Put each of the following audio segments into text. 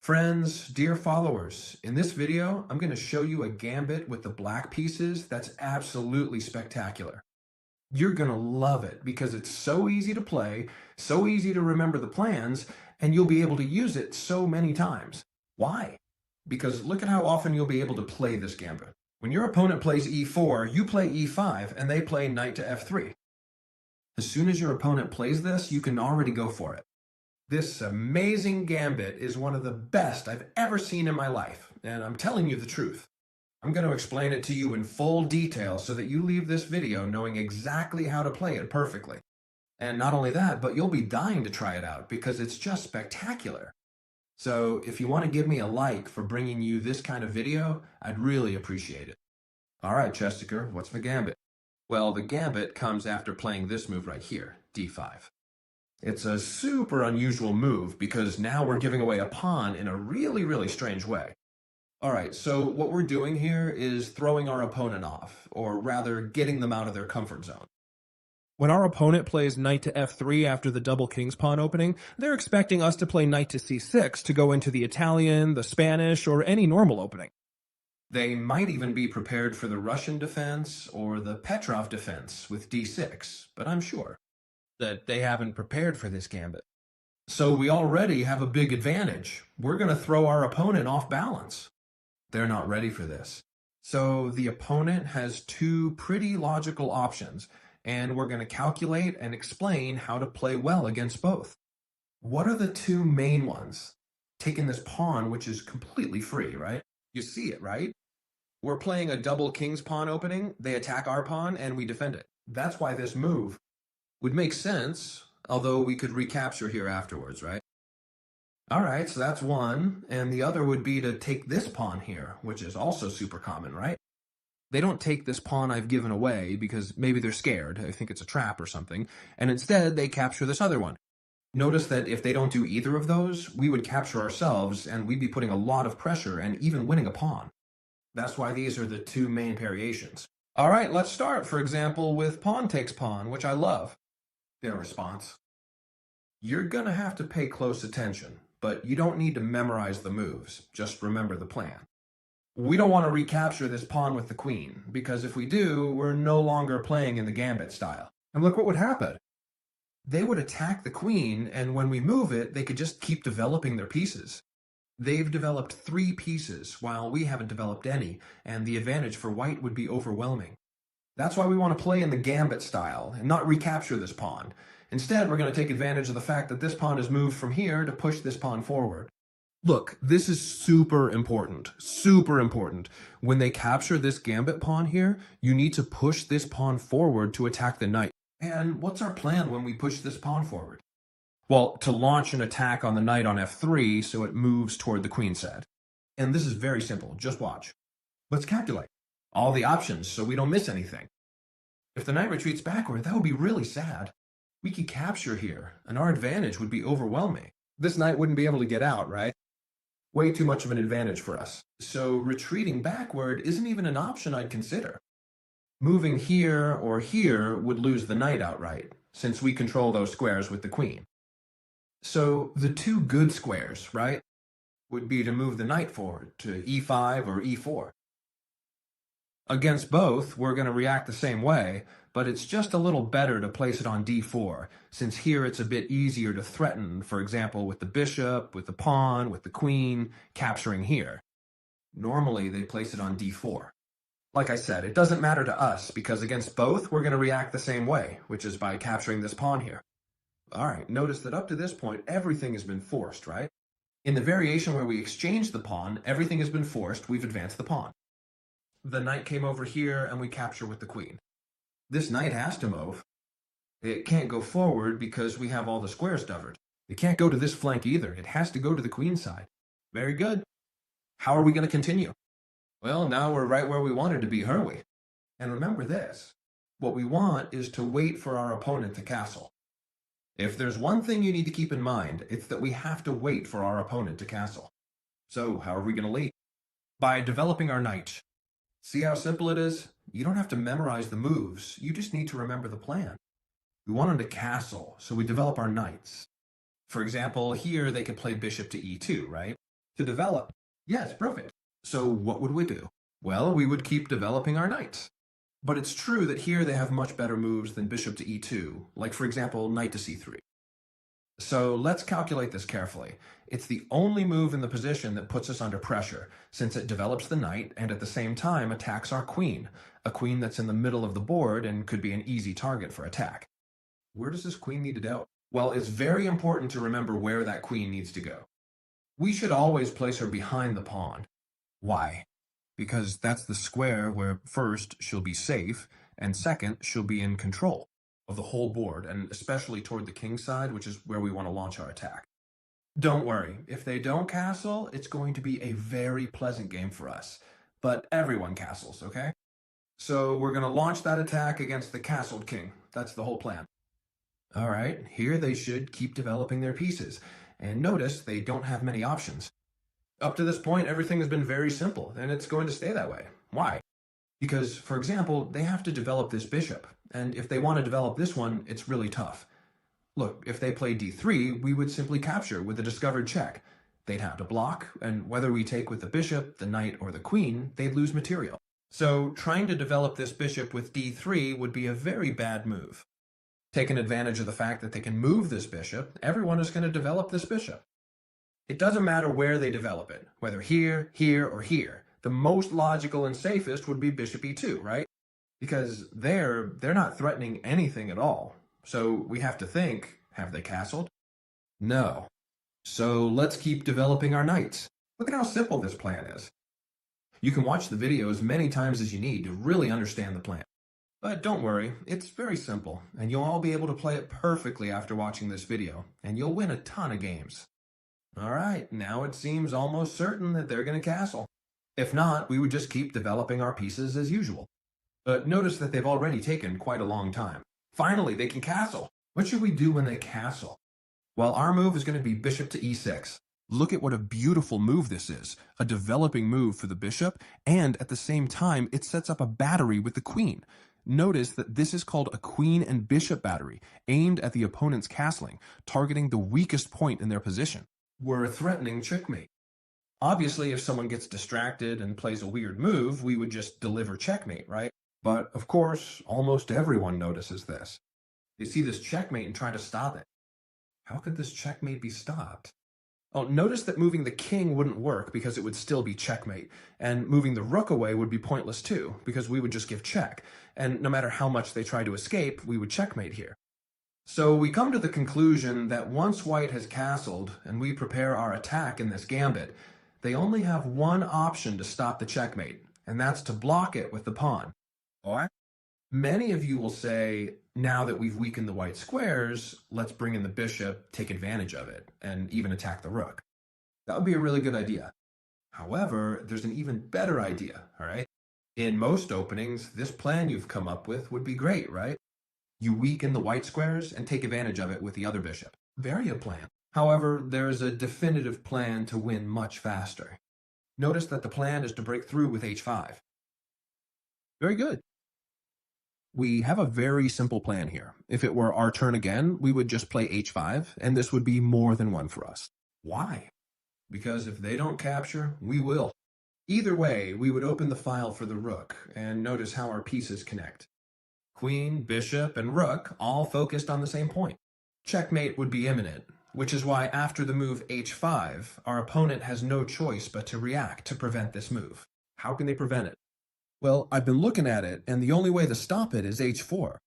Friends, dear followers, in this video, I'm going to show you a gambit with the black pieces that's absolutely spectacular. You're going to love it because it's so easy to play, so easy to remember the plans, and you'll be able to use it so many times. Why? Because look at how often you'll be able to play this gambit. When your opponent plays e4, you play e5, and they play knight to f3. As soon as your opponent plays this, you can already go for it. This amazing gambit is one of the best I've ever seen in my life, and I'm telling you the truth. I'm going to explain it to you in full detail so that you leave this video knowing exactly how to play it perfectly. And not only that, but you'll be dying to try it out because it's just spectacular. So if you want to give me a like for bringing you this kind of video, I'd really appreciate it. All right, Chestiker, what's the gambit? Well, the gambit comes after playing this move right here, d5. It's a super unusual move because now we're giving away a pawn in a really strange way. All right, so what we're doing here is throwing our opponent off, or rather getting them out of their comfort zone. When our opponent plays knight to f3 after the double king's pawn opening, they're expecting us to play knight to c6 to go into the Italian, the Spanish, or any normal opening. They might even be prepared for the Russian defense or the Petrov defense with d6, but I'm sure that they haven't prepared for this gambit. So we already have a big advantage. We're going to throw our opponent off balance. They're not ready for this. So the opponent has two pretty logical options, and we're going to calculate and explain how to play well against both. What are the two main ones? Taking this pawn, which is completely free, right? You see it, right? We're playing a double king's pawn opening. They attack our pawn, and we defend it. That's why this move would make sense, although we could recapture here afterwards, right? All right, so that's one, and the other would be to take this pawn here, which is also super common, right? They don't take this pawn I've given away because maybe they're scared, I think it's a trap or something, and instead they capture this other one. Notice that if they don't do either of those, we would capture ourselves, and we'd be putting a lot of pressure and even winning a pawn. That's why these are the two main variations. All right, let's start, for example, with pawn takes pawn, which I love. Their response. You're going to have to pay close attention, but you don't need to memorize the moves. Just remember the plan. We don't want to recapture this pawn with the queen, because if we do, we're no longer playing in the gambit style. And look what would happen. They would attack the queen, and when we move it, they could just keep developing their pieces. They've developed 3 pieces, while we haven't developed any, and the advantage for white would be overwhelming. That's why we want to play in the gambit style and not recapture this pawn. Instead, we're going to take advantage of the fact that this pawn is moved from here to push this pawn forward. Look, this is super important, super important. When they capture this gambit pawn here, you need to push this pawn forward to attack the knight. And what's our plan when we push this pawn forward? Well, to launch an attack on the knight on f3 so it moves toward the queen side. And this is very simple, just watch. Let's calculate all the options so we don't miss anything. If the knight retreats backward, that would be really sad. We could capture here, and our advantage would be overwhelming. This knight wouldn't be able to get out, right? Way too much of an advantage for us. So retreating backward isn't even an option I'd consider. Moving here or here would lose the knight outright, since we control those squares with the queen. So the two good squares, right, would be to move the knight forward to e5 or e4. Against both, we're going to react the same way, but it's just a little better to place it on d4, since here it's a bit easier to threaten, for example, with the bishop, with the pawn, with the queen, capturing here. Normally, they place it on d4. Like I said, it doesn't matter to us, because against both, we're going to react the same way, which is by capturing this pawn here. All right, notice that up to this point, everything has been forced, right? In the variation where we exchange the pawn, everything has been forced, we've advanced the pawn. The knight came over here, and we capture with the queen. This knight has to move. It can't go forward because we have all the squares covered. It can't go to this flank either. It has to go to the queen side. Very good. How are we going to continue? Well, now we're right where we wanted to be, aren't we? And remember this. What we want is to wait for our opponent to castle. If there's one thing you need to keep in mind, it's that we have to wait for our opponent to castle. So how are we going to lead? By developing our knight. See how simple it is? You don't have to memorize the moves. You just need to remember the plan. We want them to castle, so we develop our knights. For example, here they could play bishop to e2, right? To develop. Yes, perfect. So what would we do? Well, we would keep developing our knights. But it's true that here they have much better moves than bishop to e2, like for example, knight to c3. So let's calculate this carefully. It's the only move in the position that puts us under pressure, since it develops the knight and at the same time attacks our queen, a queen that's in the middle of the board and could be an easy target for attack. Where does this queen need to go? Well, it's very important to remember where that queen needs to go. We should always place her behind the pawn. Why? Because that's the square where first, she'll be safe, and second, she'll be in control of the whole board, and especially toward the king side, which is where we want to launch our attack. Don't worry, if they don't castle, it's going to be a very pleasant game for us. But everyone castles, okay? So we're going to launch that attack against the castled king. That's the whole plan. All right, here they should keep developing their pieces. And notice they don't have many options. Up to this point, everything has been very simple, and it's going to stay that way. Why? Because, for example, they have to develop this bishop, and if they want to develop this one, it's really tough. Look, if they play d3, we would simply capture with a discovered check. They'd have to block, and whether we take with the bishop, the knight, or the queen, they'd lose material. So trying to develop this bishop with d3 would be a very bad move. Taking advantage of the fact that they can move this bishop, everyone is going to develop this bishop. It doesn't matter where they develop it, whether here, here, or here. The most logical and safest would be bishop e2, right? Because they're not threatening anything at all. So we have to think, have they castled? No. So let's keep developing our knights. Look at how simple this plan is. You can watch the video as many times as you need to really understand the plan. But don't worry, it's very simple, and you'll all be able to play it perfectly after watching this video, and you'll win a ton of games. Alright, now it seems almost certain that they're going to castle. If not, we would just keep developing our pieces as usual. But notice that they've already taken quite a long time. Finally, they can castle. What should we do when they castle? Well, our move is going to be bishop to e6. Look at what a beautiful move this is. A developing move for the bishop, and at the same time, it sets up a battery with the queen. Notice that this is called a queen and bishop battery, aimed at the opponent's castling, targeting the weakest point in their position. We're threatening checkmate. Obviously, if someone gets distracted and plays a weird move, we would just deliver checkmate, right? But, of course, almost everyone notices this. They see this checkmate and try to stop it. How could this checkmate be stopped? Oh, notice that moving the king wouldn't work because it would still be checkmate, and moving the rook away would be pointless too, because we would just give check, and no matter how much they try to escape, we would checkmate here. So we come to the conclusion that once white has castled, and we prepare our attack in this gambit, they only have one option to stop the checkmate, and that's to block it with the pawn. What? Many of you will say, now that we've weakened the white squares, let's bring in the bishop, take advantage of it, and even attack the rook. That would be a really good idea. However, there's an even better idea, all right? In most openings, this plan you've come up with would be great, right? You weaken the white squares and take advantage of it with the other bishop. Very good plan. However, there is a definitive plan to win much faster. Notice that the plan is to break through with h5. Very good. We have a very simple plan here. If it were our turn again, we would just play h5, and this would be more than one for us. Why? Because if they don't capture, we will. Either way, we would open the file for the rook, and notice how our pieces connect. Queen, bishop, and rook all focused on the same point. Checkmate would be imminent, which is why after the move h5, our opponent has no choice but to react to prevent this move. How can they prevent it? Well, I've been looking at it, and the only way to stop it is h4.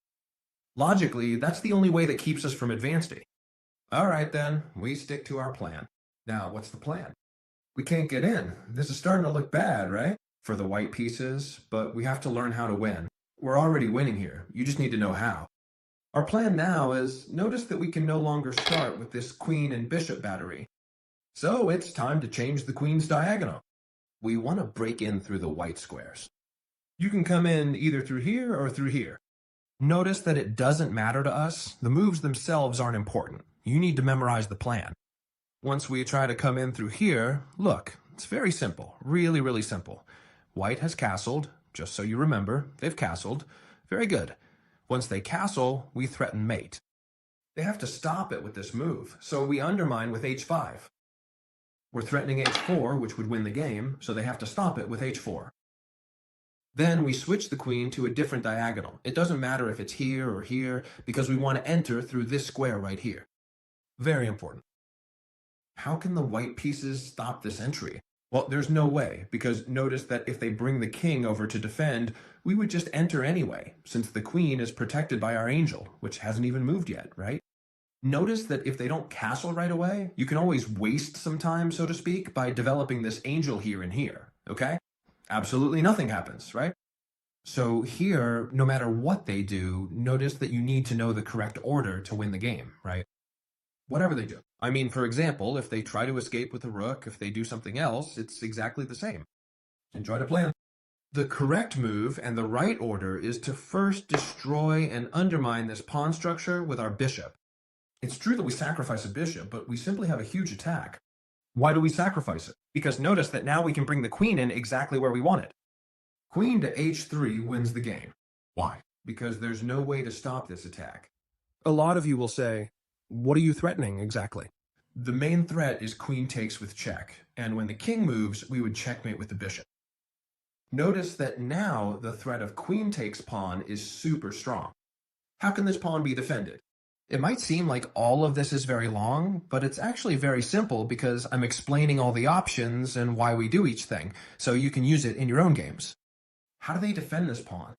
Logically, that's the only way that keeps us from advancing. All right, then, we stick to our plan. Now, what's the plan? We can't get in. This is starting to look bad, right? For the white pieces, but we have to learn how to win. We're already winning here. You just need to know how. Our plan now is, notice that we can no longer start with this queen and bishop battery. So it's time to change the queen's diagonal. We want to break in through the white squares. You can come in either through here or through here. Notice that it doesn't matter to us. The moves themselves aren't important. You need to memorize the plan. Once we try to come in through here, look, it's very simple, really, really simple. White has castled, just so you remember, they've castled. Very good. Once they castle, we threaten mate. They have to stop it with this move, so we undermine with h5. We're threatening h4, which would win the game, so they have to stop it with h4. Then we switch the queen to a different diagonal. It doesn't matter if it's here or here, because we want to enter through this square right here. Very important. How can the white pieces stop this entry? Well, there's no way, because notice that if they bring the king over to defend, we would just enter anyway, since the queen is protected by our angel, which hasn't even moved yet, right? Notice that if they don't castle right away, you can always waste some time, so to speak, by developing this angel here and here, okay? Absolutely nothing happens, right? So here, no matter what they do, notice that you need to know the correct order to win the game, right? Whatever they do. I mean, for example, if they try to escape with a rook, if they do something else, it's exactly the same. Enjoy the plan. The correct move and the right order is to first destroy and undermine this pawn structure with our bishop. It's true that we sacrifice a bishop, but we simply have a huge attack. Why do we sacrifice it? Because notice that now we can bring the queen in exactly where we want it. Queen to h3 wins the game. Why? Because there's no way to stop this attack. A lot of you will say, what are you threatening exactly? The main threat is queen takes with check, and when the king moves, we would checkmate with the bishop. Notice that now the threat of queen takes pawn is super strong. How can this pawn be defended? It might seem like all of this is very long, but it's actually very simple because I'm explaining all the options and why we do each thing, so you can use it in your own games. How do they defend this pawn?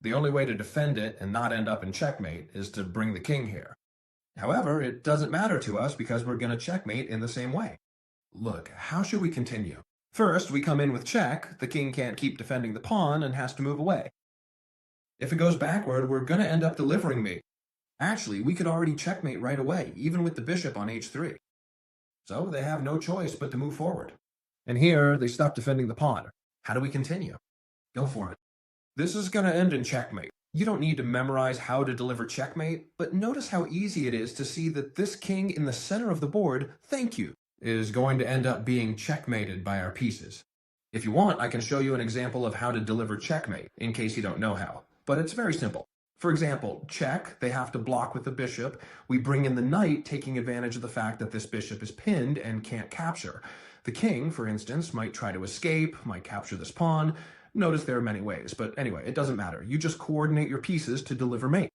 The only way to defend it and not end up in checkmate is to bring the king here. However, it doesn't matter to us because we're going to checkmate in the same way. Look, how should we continue? First, we come in with check. The king can't keep defending the pawn and has to move away. If it goes backward, we're going to end up delivering mate. Actually, we could already checkmate right away, even with the bishop on h3. So they have no choice but to move forward. And here, they stop defending the pawn. How do we continue? Go for it. This is going to end in checkmate. You don't need to memorize how to deliver checkmate, but notice how easy it is to see that this king in the center of the board, thank you, is going to end up being checkmated by our pieces. If you want, I can show you an example of how to deliver checkmate, in case you don't know how. But it's very simple. For example, check, they have to block with the bishop. We bring in the knight, taking advantage of the fact that this bishop is pinned and can't capture. The king, for instance, might try to escape, might capture this pawn. Notice there are many ways, but anyway, it doesn't matter. You just coordinate your pieces to deliver mate.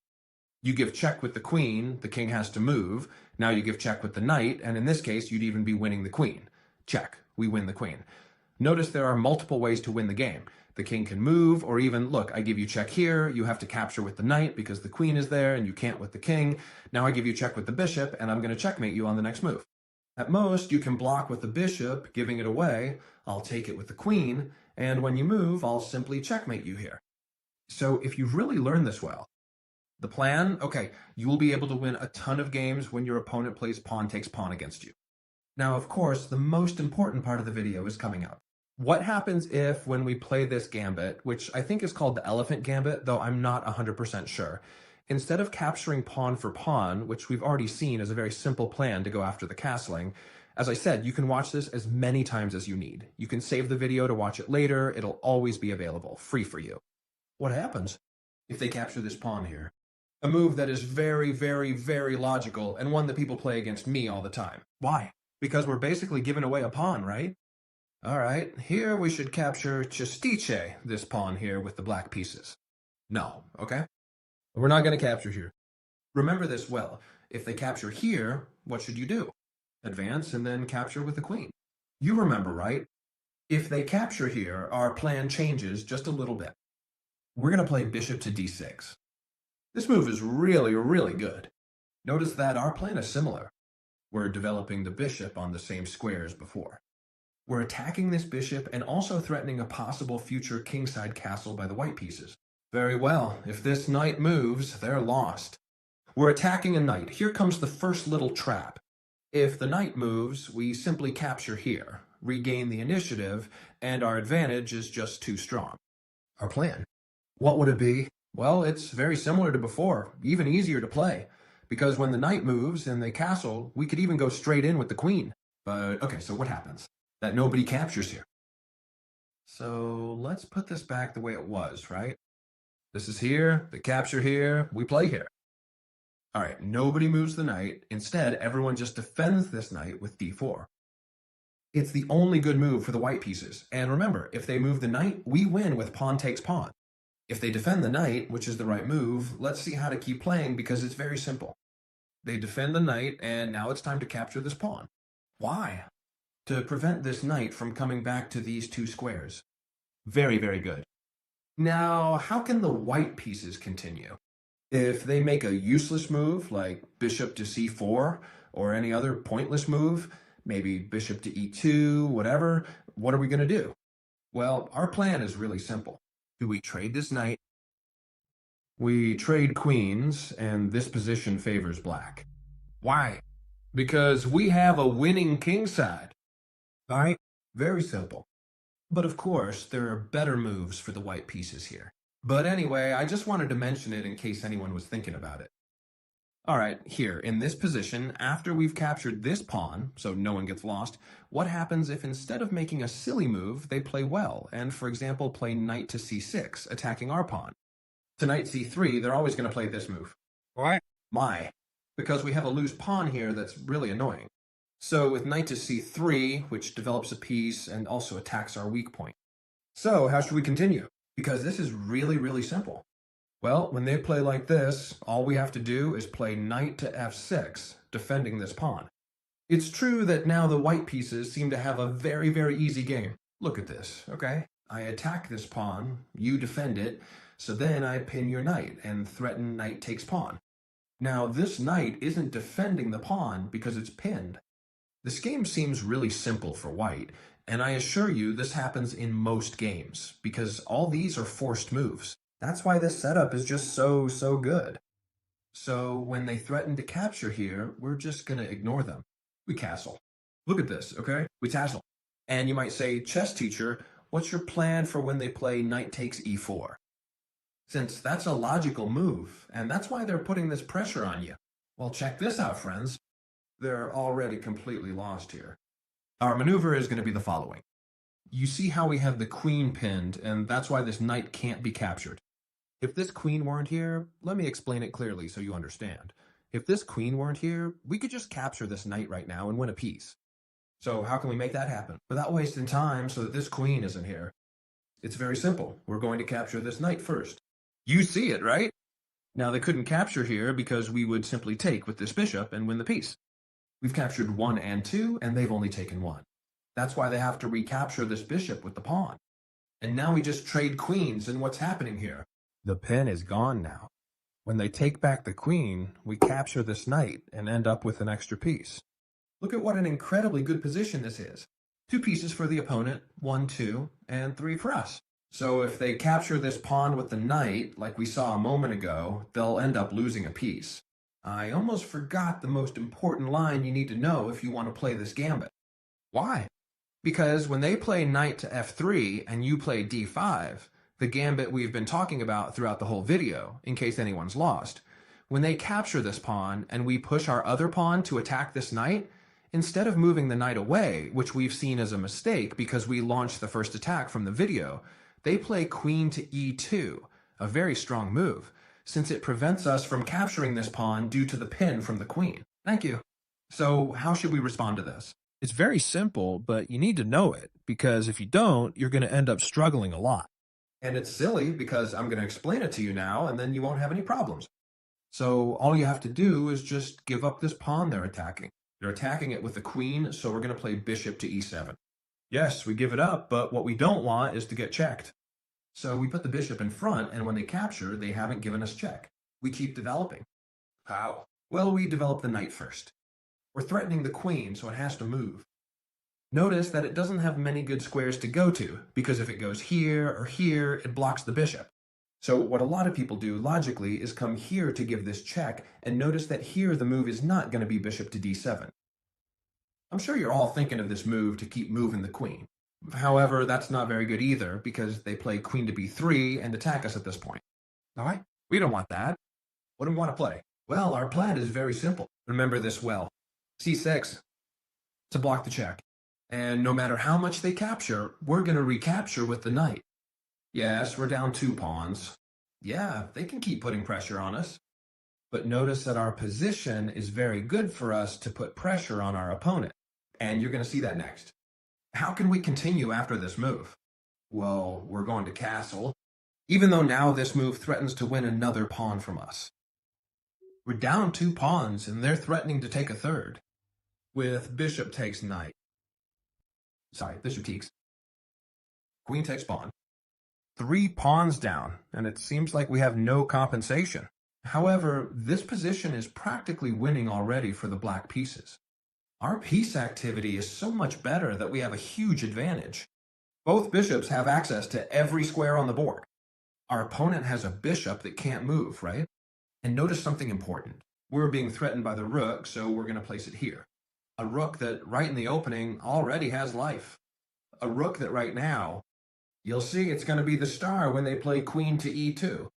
You give check with the queen, the king has to move. Now you give check with the knight, and in this case, you'd even be winning the queen. Check, we win the queen. Notice there are multiple ways to win the game. The king can move, or even, look, I give you check here, you have to capture with the knight because the queen is there and you can't with the king. Now I give you check with the bishop, and I'm going to checkmate you on the next move. At most, you can block with the bishop, giving it away. I'll take it with the queen, and when you move, I'll simply checkmate you here. So if you've really learned this well, the plan, okay, you will be able to win a ton of games when your opponent plays pawn takes pawn against you. Now, of course, the most important part of the video is coming up. What happens if, when we play this gambit, which I think is called the elephant gambit, though I'm not 100% sure, instead of capturing pawn for pawn, which we've already seen is a very simple plan to go after the castling, as I said, you can watch this as many times as you need. You can save the video to watch it later. It'll always be available, free for you. What happens if they capture this pawn here? A move that is very, very, very logical and one that people play against me all the time. Why? Because we're basically giving away a pawn, right? All right, here we should capture Justice, this pawn here with the black pieces. No, okay? We're not going to capture here. Remember this well. If they capture here, what should you do? Advance and then capture with the queen. You remember, right? If they capture here, our plan changes just a little bit. We're going to play bishop to d6. This move is really, really good. Notice that our plan is similar. We're developing the bishop on the same square as before. We're attacking this bishop and also threatening a possible future kingside castle by the white pieces. Very well, if this knight moves, they're lost. We're attacking a knight. Here comes the first little trap. If the knight moves, we simply capture here, regain the initiative, and our advantage is just too strong. Our plan. What would it be? Well, it's very similar to before, even easier to play. Because when the knight moves and they castle, we could even go straight in with the queen. But, okay, so what happens? That nobody captures here. So let's put this back the way it was, right? This is here, the capture here, we play here. All right, nobody moves the knight. Instead, everyone just defends this knight with d4. It's the only good move for the white pieces. And remember, if they move the knight, we win with pawn takes pawn. If they defend the knight, which is the right move, let's see how to keep playing because it's very simple. They defend the knight, and now it's time to capture this pawn. Why? To prevent this knight from coming back to these two squares. Very, very good. Now, how can the white pieces continue? If they make a useless move, like bishop to c4, or any other pointless move, maybe bishop to e2, whatever, what are we going to do? Well, our plan is really simple. Do we trade this knight? We trade queens, and this position favors black. Why? Because we have a winning king side. All right? Very simple. But of course, there are better moves for the white pieces here. But anyway, I just wanted to mention it in case anyone was thinking about it. All right, here, in this position, after we've captured this pawn, so no one gets lost, what happens if instead of making a silly move, they play well, and for example, play knight to c6, attacking our pawn? To knight c3, they're always going to play this move. Why? Why? Because we have a loose pawn here that's really annoying. So with knight to c3, which develops a piece and also attacks our weak point. So how should we continue? Because this is really, really simple. Well, when they play like this, all we have to do is play knight to f6, defending this pawn. It's true that now the white pieces seem to have a very, very easy game. Look at this, okay? I attack this pawn, you defend it, so then I pin your knight and threaten knight takes pawn. Now, this knight isn't defending the pawn because it's pinned. This game seems really simple for white, and I assure you this happens in most games, because all these are forced moves. That's why this setup is just so good. So when they threaten to capture here, we're just going to ignore them. We castle. Look at this, okay? We tassel. And you might say, chess teacher, what's your plan for when they play knight takes e4? Since that's a logical move, and that's why they're putting this pressure on you. Well, check this out, friends. They're already completely lost here. Our maneuver is going to be the following. You see how we have the queen pinned, and that's why this knight can't be captured. If this queen weren't here, let me explain it clearly so you understand. If this queen weren't here, we could just capture this knight right now and win a piece. So how can we make that happen without wasting time so that this queen isn't here? It's very simple. We're going to capture this knight first. You see it, right? Now they couldn't capture here because we would simply take with this bishop and win the piece. We've captured 1 and 2, and they've only taken 1. That's why they have to recapture this bishop with the pawn. And now we just trade queens, and what's happening here? The pin is gone now. When they take back the queen, we capture this knight and end up with an extra piece. Look at what an incredibly good position this is. 2 pieces for the opponent, 1, 2, and 3 for us. So if they capture this pawn with the knight, like we saw a moment ago, they'll end up losing a piece. I almost forgot the most important line you need to know if you want to play this gambit. Why? Because when they play knight to f3 and you play d5, the gambit we've been talking about throughout the whole video, in case anyone's lost, when they capture this pawn and we push our other pawn to attack this knight, instead of moving the knight away, which we've seen as a mistake because we launched the first attack from the video, they play queen to e2, a very strong move, since it prevents us from capturing this pawn due to the pin from the queen. Thank you. So how should we respond to this? It's very simple, but you need to know it, because if you don't, you're going to end up struggling a lot. And it's silly because I'm going to explain it to you now, and then you won't have any problems. So all you have to do is just give up this pawn they're attacking. They're attacking it with the queen, so we're going to play bishop to e7. Yes, we give it up, but what we don't want is to get checked. So we put the bishop in front, and when they capture, they haven't given us check. We keep developing. How? Well, we develop the knight first. We're threatening the queen, so it has to move. Notice that it doesn't have many good squares to go to, because if it goes here or here, it blocks the bishop. So what a lot of people do logically is come here to give this check, and notice that here the move is not going to be bishop to d7. I'm sure you're all thinking of this move to keep moving the queen. However, that's not very good either, because they play queen to b3 and attack us at this point. All right? We don't want that. What do we want to play? Well, our plan is very simple. Remember this well. c6 to block the check. And no matter how much they capture, we're going to recapture with the knight. Yes, we're down 2 pawns. Yeah, they can keep putting pressure on us. But notice that our position is very good for us to put pressure on our opponent. And you're going to see that next. How can we continue after this move? Well, we're going to castle, even though now this move threatens to win another pawn from us. We're down 2 pawns, and they're threatening to take a third. With bishop takes knight. Sorry, bishop takes. Queen takes pawn. 3 pawns down, and it seems like we have no compensation. However, this position is practically winning already for the black pieces. Our piece activity is so much better that we have a huge advantage. Both bishops have access to every square on the board. Our opponent has a bishop that can't move, right? And notice something important. We're being threatened by the rook, so we're going to place it here. A rook that right in the opening already has life. A rook that right now, you'll see it's going to be the star when they play queen to e2.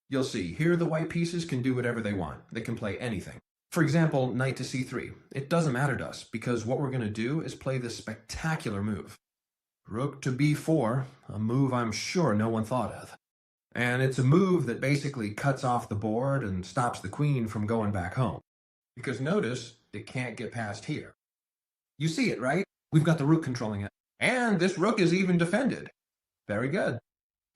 You'll see, here the white pieces can do whatever they want. They can play anything. For example, knight to c3. It doesn't matter to us, because what we're going to do is play this spectacular move. Rook to b4, a move I'm sure no one thought of. And it's a move that basically cuts off the board and stops the queen from going back home. Because notice, it can't get past here. You see it, right? We've got the rook controlling it. And this rook is even defended. Very good.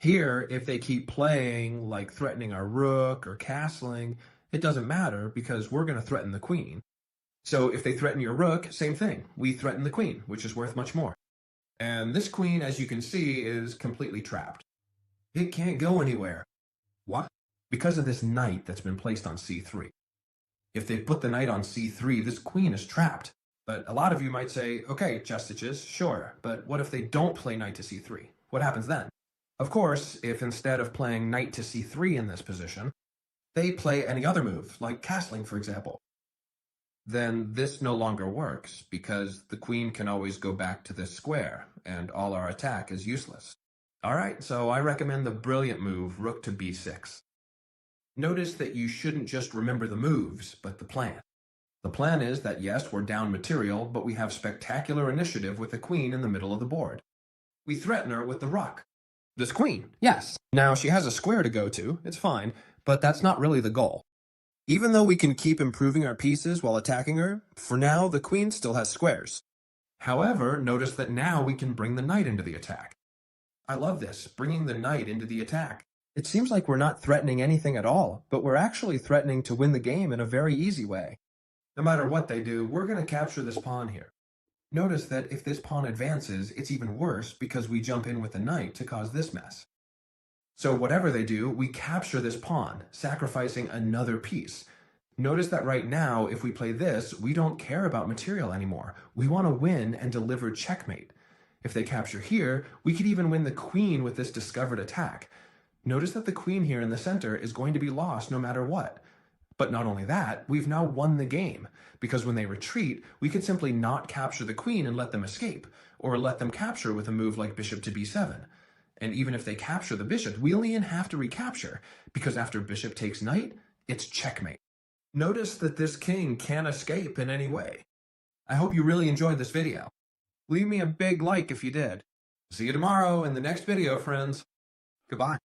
Here, if they keep playing, like threatening our rook or castling, it doesn't matter because we're going to threaten the queen. So if they threaten your rook, same thing. We threaten the queen, which is worth much more. And this queen, as you can see, is completely trapped. It can't go anywhere. What? Because of this knight that's been placed on c3. If they put the knight on c3, this queen is trapped. But a lot of you might say, okay, Justices, sure, but what if they don't play knight to c3? What happens then? Of course, if instead of playing knight to c3 in this position, they play any other move, like castling, for example, then this no longer works because the queen can always go back to this square, and all our attack is useless. All right, so I recommend the brilliant move, rook to b6. Notice that you shouldn't just remember the moves, but the plan. The plan is that yes, we're down material, but we have spectacular initiative with the queen in the middle of the board. We threaten her with the rook. This queen, yes. Now she has a square to go to, it's fine, but that's not really the goal. Even though we can keep improving our pieces while attacking her, for now the queen still has squares. However, notice that now we can bring the knight into the attack. I love this, bringing the knight into the attack. It seems like we're not threatening anything at all, but we're actually threatening to win the game in a very easy way. No matter what they do, we're going to capture this pawn here. Notice that if this pawn advances, it's even worse because we jump in with the knight to cause this mess. So whatever they do, we capture this pawn, sacrificing another piece. Notice that right now, if we play this, we don't care about material anymore. We want to win and deliver checkmate. If they capture here, we could even win the queen with this discovered attack. Notice that the queen here in the center is going to be lost no matter what. But not only that, we've now won the game, because when they retreat, we could simply not capture the queen and let them escape, or let them capture with a move like bishop to b7. And even if they capture the bishop, we only have to recapture, because after bishop takes knight, it's checkmate. Notice that this king can't escape in any way. I hope you really enjoyed this video. Leave me a big like if you did. See you tomorrow in the next video, friends. Goodbye.